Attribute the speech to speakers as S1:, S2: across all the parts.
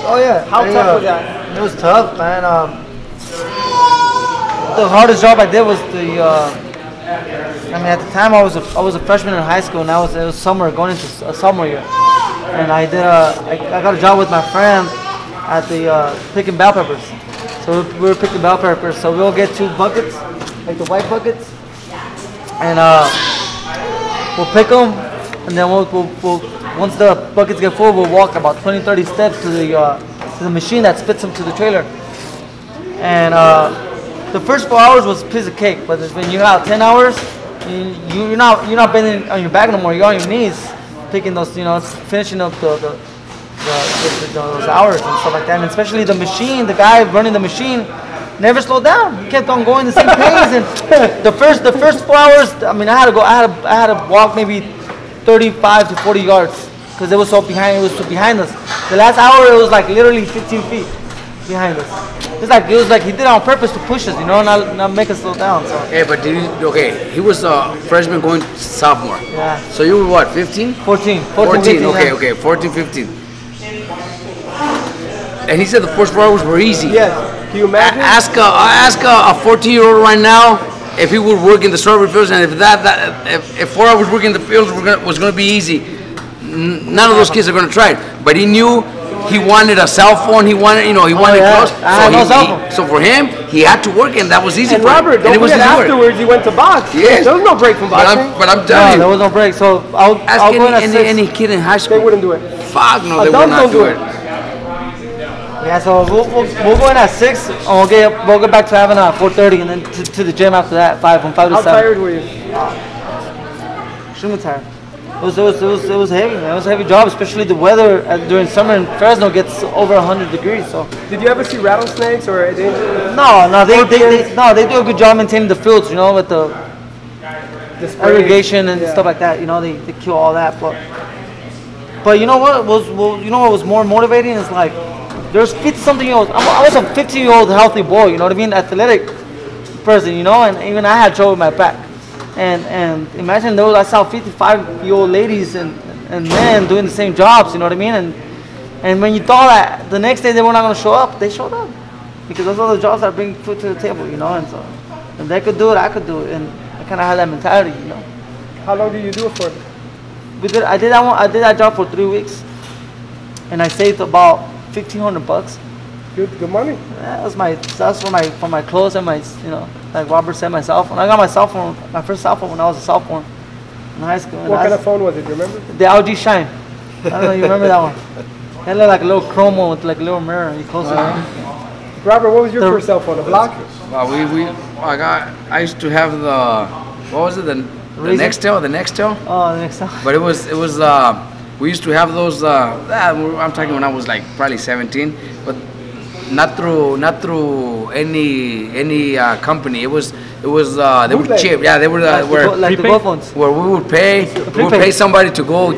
S1: Oh yeah.
S2: How tough was that?
S1: It was tough, man. The hardest job I did was I mean, at the time I was a freshman in high school, and it was summer, going into a sophomore year, and I got a job with my friend at the picking bell peppers. So we were picking bell peppers. So we'll get 2 buckets, like the white buckets, and we'll pick them, and then we'll once the buckets get full, we'll walk about 20-30 steps to the machine that spits them to the trailer. And the first 4 hours was a piece of cake, but when you got 10 hours, you're not bending on your back no more. You're on your knees, picking those, finishing up those hours and stuff like that. And especially the machine, the guy running the machine never slowed down. He kept on going the same pace. And the first 4 hours, I mean, I had to walk maybe 35 to 40 yards because it was so behind us. The last hour, it was like literally 15 feet behind us. It was like he did it on purpose to push us, not make us slow down. So.
S3: Hey, but he was a freshman going to sophomore.
S1: Yeah.
S3: So you were what, 15?
S1: 14,
S3: 15,
S1: okay,
S3: 14, 15. And he said the first 4 hours were easy.
S2: Yes. Can you imagine?
S3: Ask a 14-year-old right now if he would work in the strawberry fields, and if 4 hours working in the fields was going to be easy. None of those kids are going to try it. But he knew. He wanted a cell phone. He wanted clothes. So for him, he had to work, and that was easy.
S2: And
S3: for
S2: Robert,
S3: him.
S2: don't forget afterwards he went to box.
S3: Yes.
S2: There was no break from boxing.
S3: But I'm telling you,
S1: there was no break. So I'll go in at 6.
S3: Any kid in high school,
S2: They wouldn't do it.
S3: Fuck no, they would not do it.
S1: Yeah, so we'll go in at 6, and we'll get back to having 4:30, and then to the gym after that, 5 to 7.
S2: How tired were you?
S1: Extremely tired. It was heavy, man. It was a heavy job, especially the weather during summer in Fresno gets over 100 degrees. So.
S2: Did you ever see rattlesnakes or anything?
S1: No, they do a good job maintaining the fields, with the irrigation and stuff like that. They kill all that. But you know what was more motivating is like there's 50-something-year-olds. I was a 15-year-old healthy boy, you know what I mean, athletic person, and even I had trouble with my back. And imagine I saw 55-year-old ladies and men doing the same jobs, you know what I mean? And when you thought that the next day they were not going to show up, they showed up. Because those are the jobs that bring food to the table, and so if they could do it, I could do it. And I kind of had that mentality,
S2: How long did you do it for?
S1: I did that job for 3 weeks. And I saved about $1,500.
S2: Good money.
S1: Yeah, that's for my clothes and my, like Robert said, my cell phone. I got my first cell phone when I was a sophomore in high school.
S2: What kind of phone was it? Do you remember?
S1: The LG Shine. I don't know if you remember that one. It looked like a little chrome one with like a little mirror. You close it.
S2: Robert, what was your first cell phone? A block?
S3: I used to have what was it? The Nextel. The Nextel.
S1: Oh, the Nextel.
S3: But it was we used to have those. I'm talking when I was like probably 17, but not through any company. It was they were cheap. Yeah, they were
S1: like the gold phones.
S3: Where we would pay somebody to go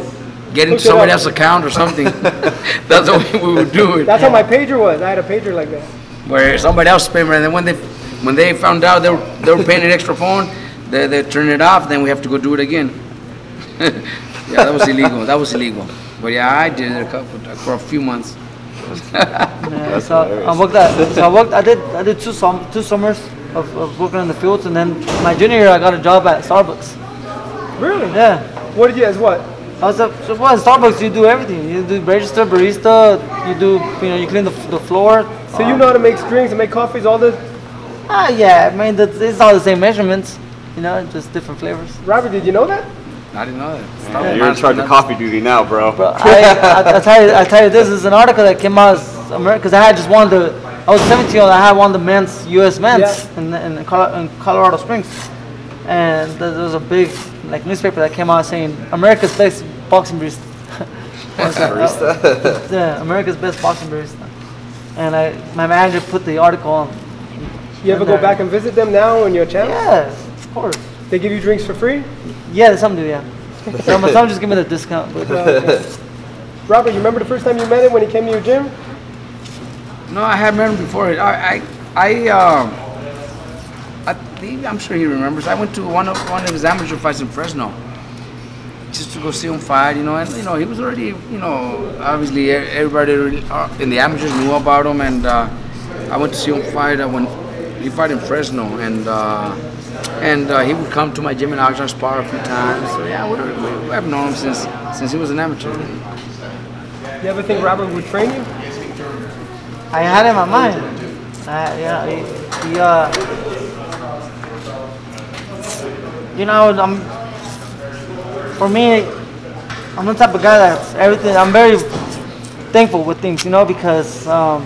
S3: get into somebody else's account or something. That's the way we would do it.
S2: That's how my pager was. I had a pager like that.
S3: Where somebody else paid, and then when they found out they were paying an extra phone, they turned it off. Then we have to go do it again. Yeah, that was illegal. But yeah, I did it for a few months.
S1: Yeah, so I did two summers of working in the fields, and then my junior year I got a job at Starbucks.
S2: Really?
S1: Yeah.
S2: What did you as what?
S1: At Starbucks you do everything. You do register, barista. You clean the floor.
S2: So you know how to make drinks and make coffees, all this?
S1: Yeah. I mean, it's all the same measurements. Just different flavors.
S2: Robert, did you know that?
S3: I didn't know that.
S4: Yeah, you're in charge of coffee duty now, bro.
S1: I tell you, this is an article that came out because I had just won I was 17 I had won the U.S. men's in Colorado Springs, and there was a big newspaper that came out saying America's best boxing barista. Yeah, America's best boxing barista. And my manager put the article on.
S2: You ever go back and visit them now when you're a champ?
S1: Yes, of course.
S2: They give you drinks for free?
S1: Yeah, some do, yeah. Some just give me the discount. But,
S2: Robert, you remember the first time you met him when he came to your gym?
S3: No, I had met him before. I'm sure he remembers. I went to one of his amateur fights in Fresno. just to go see him fight, you know, and you know he was already, you know, obviously everybody in the amateurs knew about him, and I went to see him fight when he fought in Fresno, and he would come to my gym in Oxnard spar a few times. So yeah, we have known him since he was an amateur.
S2: You ever think Robert would train you?
S1: I had it in my mind. Yeah, you know, for me, I'm the type of guy that's everything. I'm very thankful with things, you know, because I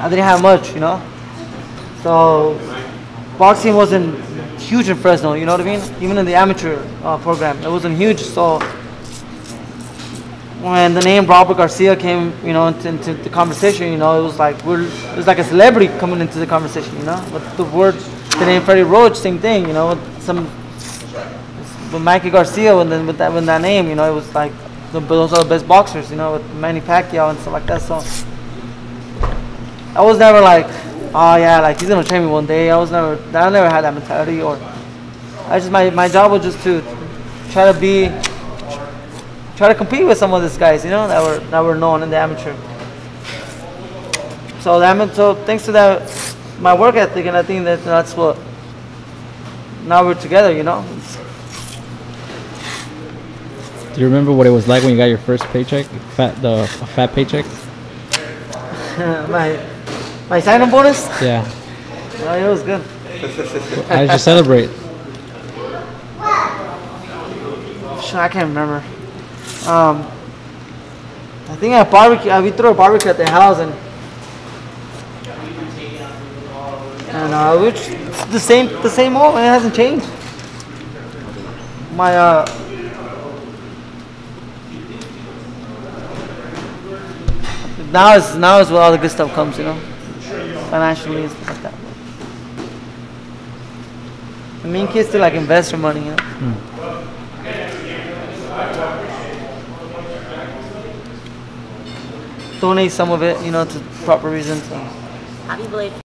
S1: didn't have much, you know. So boxing wasn't huge in Fresno, you know what I mean? Even in the amateur program, it wasn't huge. So when the name Robert Garcia came, you know, into the conversation, you know, it was like it was like a celebrity coming into the conversation, you know. With the name Freddie Roach, same thing, you know. With Mikey Garcia, and then with that name, you know, it was like those are the best boxers, you know, with Manny Pacquiao and stuff like that. So I was never like, oh yeah, like he's gonna train me one day. I never had that mentality, or my job was just to try to compete with some of these guys, you know, that were known in the amateur. So thanks to that, my work ethic, and I think that's what. Now we're together, you know.
S5: Do you remember what it was like when you got your first paycheck, the fat paycheck?
S1: my sign-on bonus?
S5: Yeah.
S1: Oh, it was good.
S5: How did you celebrate?
S1: I can't remember. I think at barbecue, we threw a barbecue at the house, and which the same old, and it hasn't changed. My now is where all the good stuff comes, you know, financially and stuff like that. The main key is to like invest your money, you know. Donate some of it, you know, to proper reasons.
S6: Happy belated.